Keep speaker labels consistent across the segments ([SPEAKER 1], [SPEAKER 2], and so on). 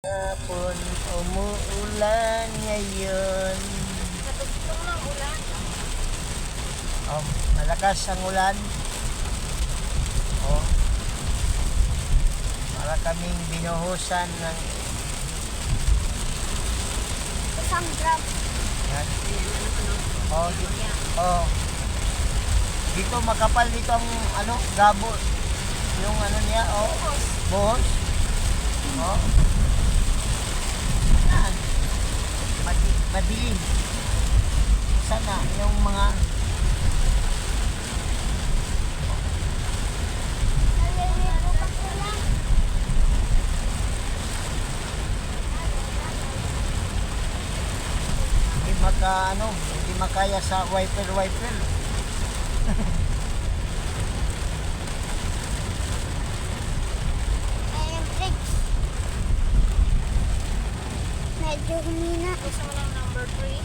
[SPEAKER 1] Hapon, umuulan ngayon.
[SPEAKER 2] Natugtong ng ulan.
[SPEAKER 1] Malakas ang ulan. Para kaming binuhusan ng
[SPEAKER 2] Isang gram.
[SPEAKER 1] yan. Dito makapal dito ang gabo. Yung niya, buhos. Yan. Madilim. Sana yung mga
[SPEAKER 2] Naliligo pa sila.
[SPEAKER 1] hindi makaya sa wiper.
[SPEAKER 2] Ayun, tricks. Medyo humina. Gusto mo ng number 3?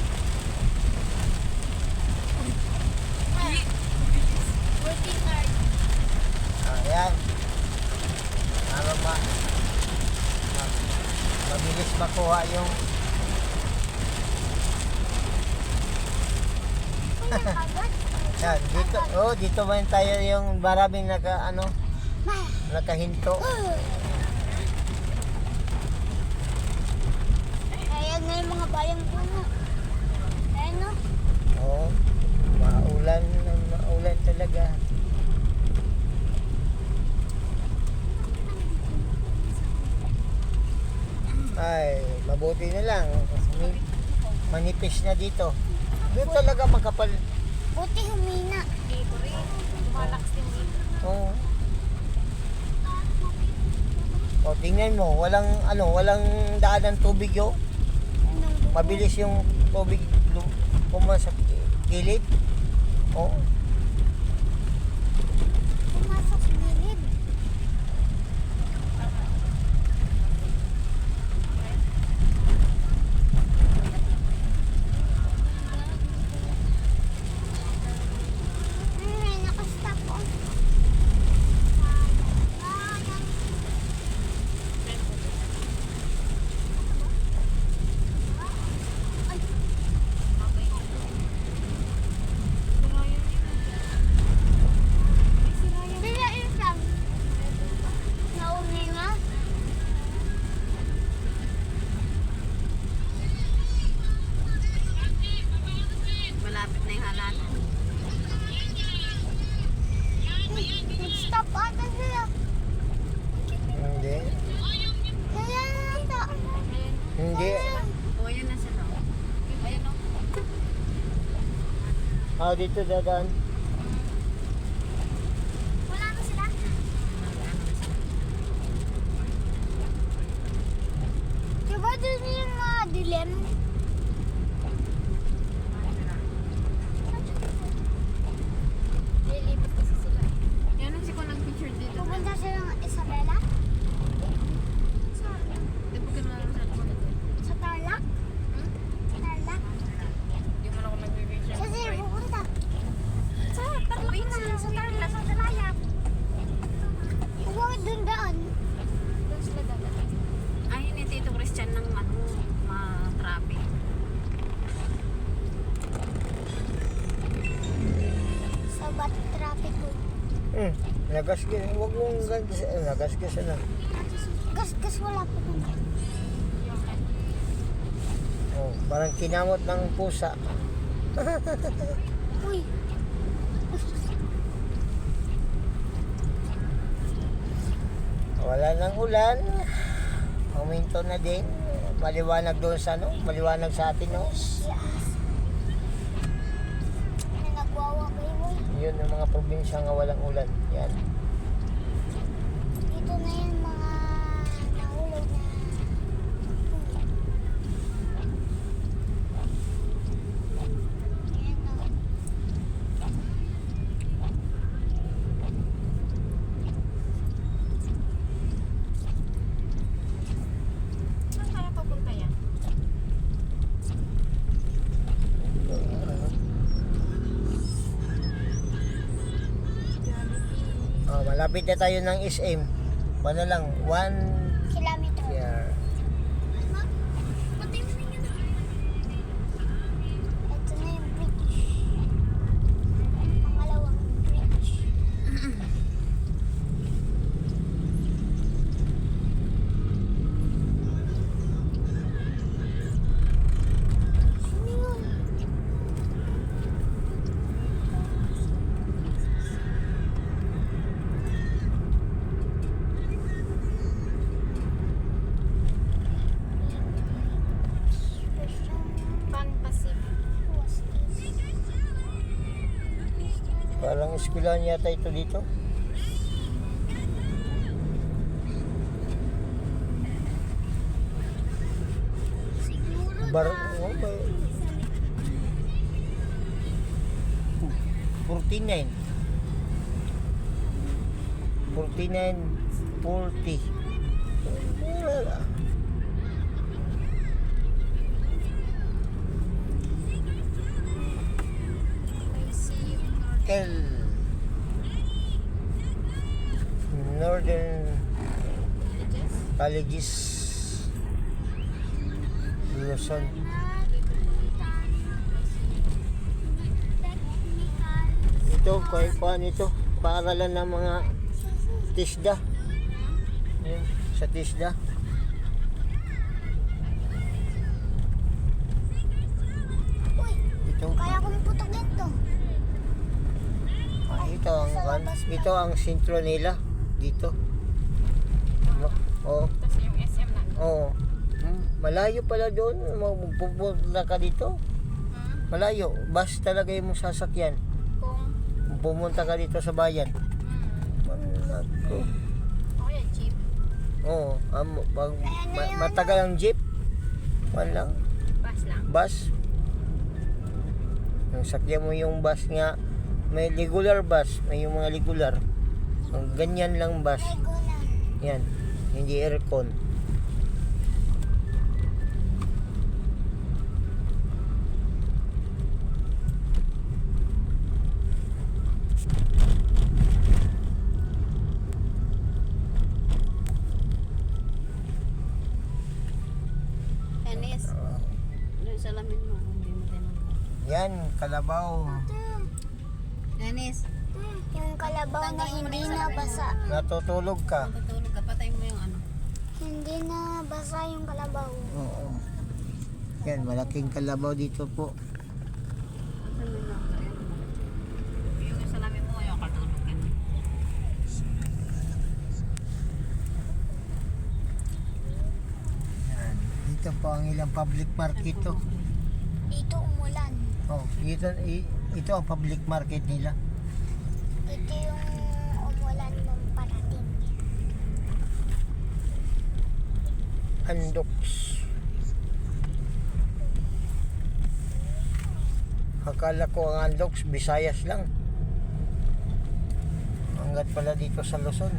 [SPEAKER 2] Working hard.
[SPEAKER 1] Ayan. Para mabilis makuha yung yan, dito man tayo yung maraming nakahinto.
[SPEAKER 2] Ayan na yung mga bayang puno. Ayan no?
[SPEAKER 1] Maulan talaga. Ay, mabuti na lang. Manipis na dito. Dito talaga makapal.
[SPEAKER 2] Buti humina. Dito rin. Malakas din dito.
[SPEAKER 1] Tingnan mo, walang daan ng tubig yo. Mabilis yung tubig pumasok sa gilid.
[SPEAKER 2] Pumasok sa gilid. Ay, nakastop on. Sila isang nauni na.
[SPEAKER 3] Malapit na yung halalan.
[SPEAKER 2] Nag-stop ata sila.
[SPEAKER 1] Hindi.
[SPEAKER 2] Kaya nata.
[SPEAKER 1] Hindi.
[SPEAKER 3] O, yan na sila. Ayun o.
[SPEAKER 1] Dito dadaan.
[SPEAKER 2] Wala na sila? Diba dun yung mga dilim? Lilipat kasi sila.
[SPEAKER 3] Yan ang siko nag-picture dito.
[SPEAKER 2] Pupunta sila ng Isabela?
[SPEAKER 3] Di ba gano'n sa ako dito?
[SPEAKER 2] Sa Tarlac? Tarlac?
[SPEAKER 3] Di mo na ako nag-picture.
[SPEAKER 2] Kasi pupunta. Sa Tarlac na. Sa Tarlac. Sa Talayap. Huwag dun daan. Doon sila dapat.
[SPEAKER 3] Ay, ni Tito Christian ng ma-traffic.
[SPEAKER 2] Sa bat traffic ko.
[SPEAKER 1] Nagasgas. Huwag mong nagasgas na.
[SPEAKER 2] Gas-gas wala po dun.
[SPEAKER 1] Parang kinamot ng pusa.
[SPEAKER 2] Uy.
[SPEAKER 1] Wala nang ulan. Huminto na din. Maliwanag doon sa maliwanag sa atin
[SPEAKER 2] Na nagwawagay mo.
[SPEAKER 1] Yun ang mga probinsya nga walang ulan. Yan.
[SPEAKER 2] Dito na yung mga nahulog na. Ayan o.
[SPEAKER 3] Saan kaya papunta yan?
[SPEAKER 1] Malapit na tayo ng SM. Ano lang, 1
[SPEAKER 2] Kilometer.
[SPEAKER 1] year. Parang eskwelahan yata ito dito.
[SPEAKER 2] Siguro
[SPEAKER 1] Bar,
[SPEAKER 2] na.
[SPEAKER 1] oh, may 49. 49, 40. Wala.
[SPEAKER 3] I see yung Northern.
[SPEAKER 1] Northern
[SPEAKER 3] Villages.
[SPEAKER 1] Colleges Luzon. Ito, kuhaan ito. Paaralan ng mga TISDA. Yan, sa TISDA.
[SPEAKER 2] Uy,
[SPEAKER 1] Ito,
[SPEAKER 2] kaya kong putugin to.
[SPEAKER 1] ito ang sentro nila dito. Oo.
[SPEAKER 3] Tapos yung SM na.
[SPEAKER 1] Oo. Malayo pala doon. Pupunta ka dito. Malayo. Bus talaga yung mong sasakyan.
[SPEAKER 3] Kung,
[SPEAKER 1] Pumunta ka dito sa bayan. Nako.
[SPEAKER 3] o kaya jeep.
[SPEAKER 1] Oo. Matagal ang jeep. Wala.
[SPEAKER 3] Bus lang.
[SPEAKER 1] Bus. Ang sakyan mo yung bus nga. May regular bus. May yung mga regular. Ang ganyan lang bus.
[SPEAKER 2] Regular.
[SPEAKER 1] Yan. Hindi aircon.
[SPEAKER 3] Dennis, doon sa lamin mo. Hindi mo tinanggal.
[SPEAKER 1] Yan. Kalabaw.
[SPEAKER 3] Dennis,
[SPEAKER 2] Yung kalabaw na hindi na basa.
[SPEAKER 1] Natutulog ka.
[SPEAKER 3] matutulog ka. Patay mo yung ano.
[SPEAKER 2] Hindi na basa yung kalabaw.
[SPEAKER 1] Oo. Yan. Malaking kalabaw dito po.
[SPEAKER 3] Patay mo lang. Yung sa lamin mo, ayaw ka tulogin.
[SPEAKER 1] Yan. Dito po ang ilang public market to.
[SPEAKER 2] Dito umulan.
[SPEAKER 1] Oh, ito ang public market nila.
[SPEAKER 2] Ito yung umulan nung parating.
[SPEAKER 1] Andox. Akala ko ang Andox, Visayas lang. Hanggat pala dito sa Luzon.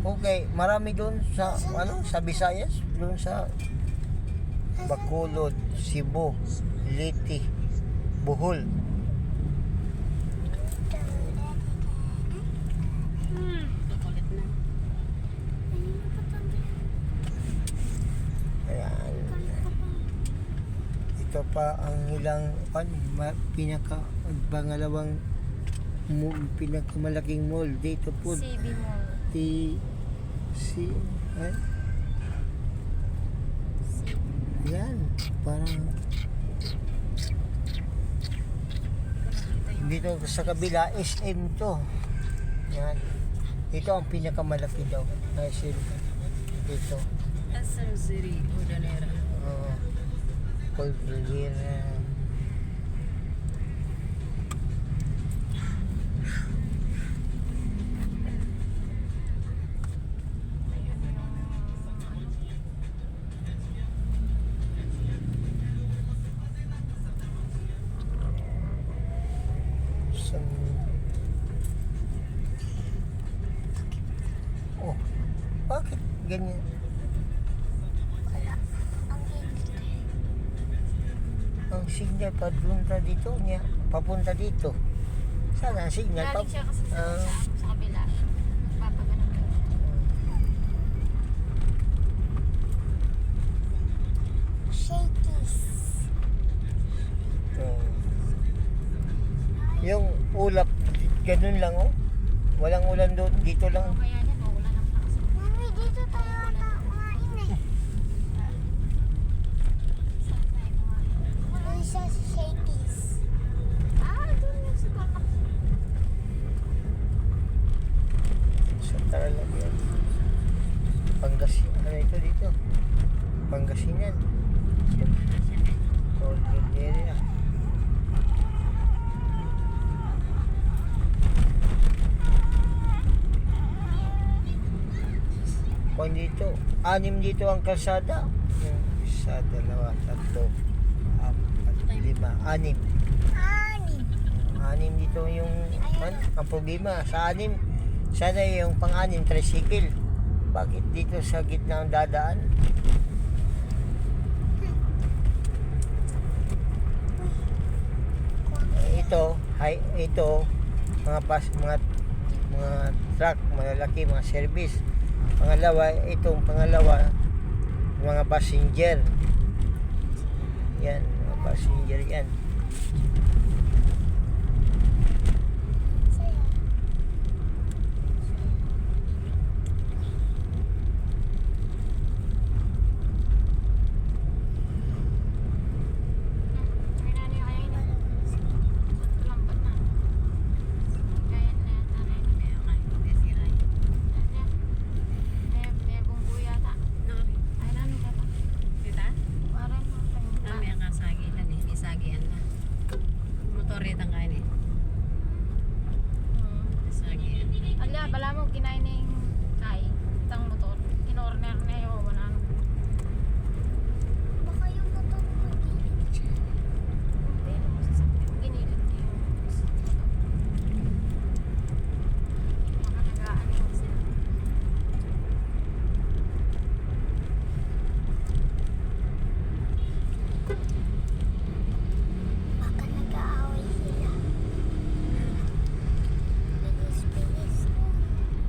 [SPEAKER 1] Okay, marami doon sa sa Visayas, doon sa Bacolod, Cebu, Leyte, Bohol.
[SPEAKER 3] Tukulit na.
[SPEAKER 1] Ayan. Ito pa ang ilang pangalawang pinakamalaking mall dito po.
[SPEAKER 3] CB Mall.
[SPEAKER 1] Yan, parang dito sa kabila SM to. Yan. Ito ang pinakamalaki daw. SM dito.
[SPEAKER 3] SM City, Urdanera.
[SPEAKER 1] Cordillera. Oh, bakit ganyan?
[SPEAKER 2] Wala. Ang init.
[SPEAKER 1] Ang signal papunta dito niya, papunta dito. Saan ang signal?
[SPEAKER 3] Galing siya kasi
[SPEAKER 1] Ah,
[SPEAKER 3] sa kabila. Papaganon ka.
[SPEAKER 2] Shakies.
[SPEAKER 1] oh. Yung ulap, ganun lang oh. Walang ulan doon, dito lang.
[SPEAKER 3] Kaya yan, mawala ng lakas.
[SPEAKER 2] Mami, dito tayo ata kumain eh.
[SPEAKER 3] Saan tayo kumain?
[SPEAKER 2] Doon sa Shakies.
[SPEAKER 3] Doon yung sa tatak.
[SPEAKER 1] Sa Tarlac yan. Pangasinan, ano ito dito? Pangasinan. Cordillera. kung dito, 6 dito ang kalsada. Yung isa, dalawa, tatlo, 4, 5, 6. 6 dito yung ang problema sa 6. Sana yung pang-6 tricycle. Bakit dito sa gitna ang dadaan? Ito mga truck, malalaki, mga service. Itong pangalawa, mga passenger. Yan, mga passenger yan.